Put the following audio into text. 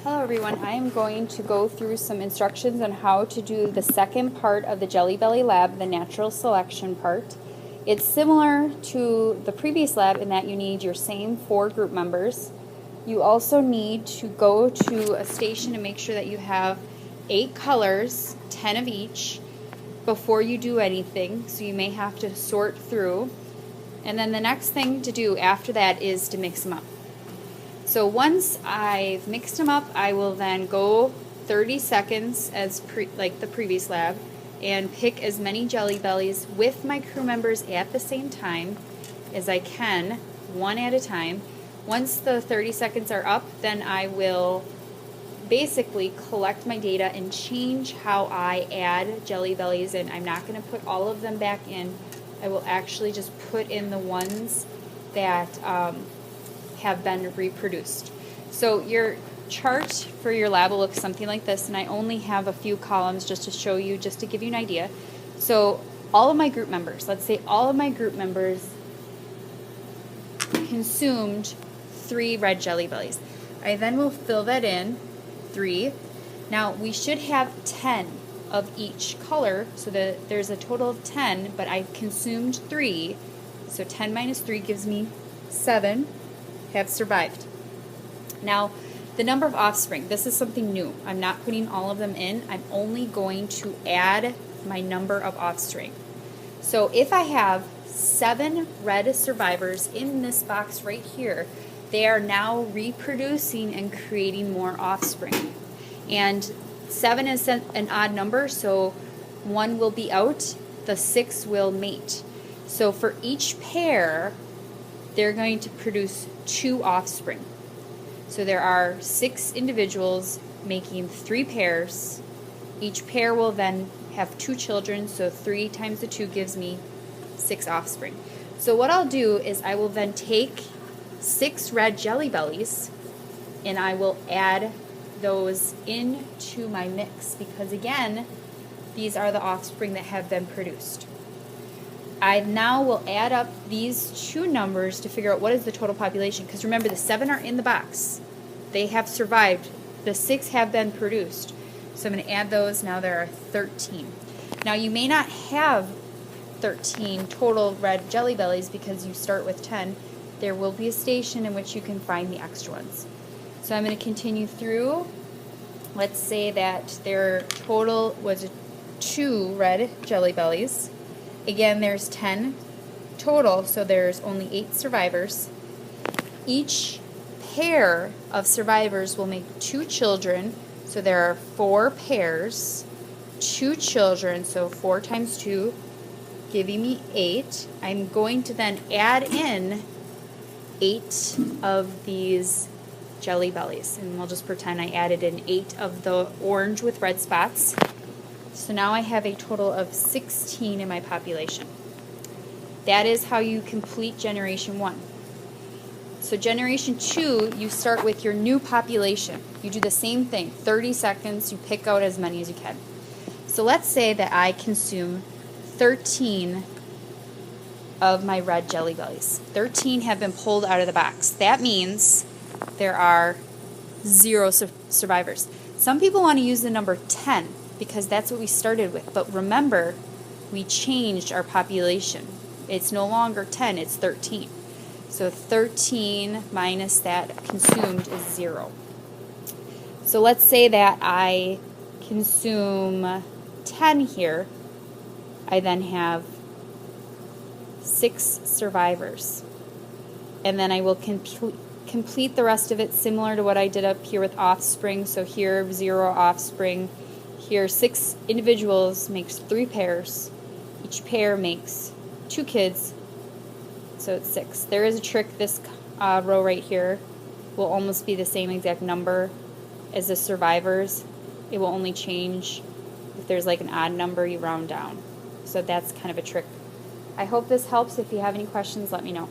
Hello everyone, I am going to go through some instructions on how to do the second part of the Jelly Belly lab, the natural selection part. It's similar to the previous lab in that you need your same 4 group members. You also need to go to a station and make sure that you have 8 colors, 10 of each, before you do anything, so you may have to sort through. And then the next thing to do after that is to mix them up. So once I've mixed them up, I will then go 30 seconds as like the previous lab and pick as many Jelly Bellies with my crew members at the same time as I can, one at a time. Once the 30 seconds are up, then I will basically collect my data and change how I add Jelly Bellies in. I'm not going to put all of them back in. I will actually just put in the ones that have been reproduced. So your chart for your lab will look something like this, and I only have a few columns just to show you, just to give you an idea. So all of my group members, let's say all of my group members consumed 3 red Jelly Bellies. I then will fill that in, 3. Now we should have 10 of each color, so that there's a total of 10, but I consumed 3, so 10 minus 3 gives me 7 have survived. Now, the number of offspring, this is something new. I'm not putting all of them in. I'm only going to add my number of offspring. So if I have 7 red survivors in this box right here, they are now reproducing and creating more offspring. And 7 is an odd number, so 1 will be out, the 6 will mate. So for each pair, they're going to produce 2 offspring. So there are 6 individuals making 3 pairs. Each pair will then have 2 children, so 3 times the 2 gives me 6 offspring. So what I'll do is I will then take 6 red Jelly Bellies and I will add those into my mix, because again, these are the offspring that have been produced. I now will add up these 2 numbers to figure out what is the total population, because remember, the 7 are in the box. They have survived. The 6 have been produced. So I'm going to add those. Now there are 13. Now you may not have 13 total red Jelly Bellies because you start with 10. There will be a station in which you can find the extra ones. So I'm going to continue through. Let's say that their total was 2 red Jelly Bellies. Again, there's 10 total, so there's only 8 survivors. Each pair of survivors will make 2 children, so there are 4 pairs, 2 children, so 4 times 2, giving me 8. I'm going to then add in 8 of these Jelly Bellies, and we'll just pretend I added in 8 of the orange with red spots. So now I have a total of 16 in my population. That is how you complete generation 1. So generation 2, you start with your new population. You do the same thing, 30 seconds, you pick out as many as you can. So let's say that I consume 13 of my red Jelly Bellies. 13 have been pulled out of the box. That means there are 0 survivors. Some people want to use the number 10, because that's what we started with. But remember, we changed our population. It's no longer 10, it's 13. So 13 minus that consumed is 0. So let's say that I consume 10 here. I then have 6 survivors. And then I will complete the rest of it similar to what I did up here with offspring. So here, 0 offspring. Here, 6 individuals makes 3 pairs. Each pair makes 2 kids, so it's 6. There is a trick. This row right here will almost be the same exact number as the survivors. It will only change if there's like an odd number, you round down. So that's kind of a trick. I hope this helps. If you have any questions, let me know.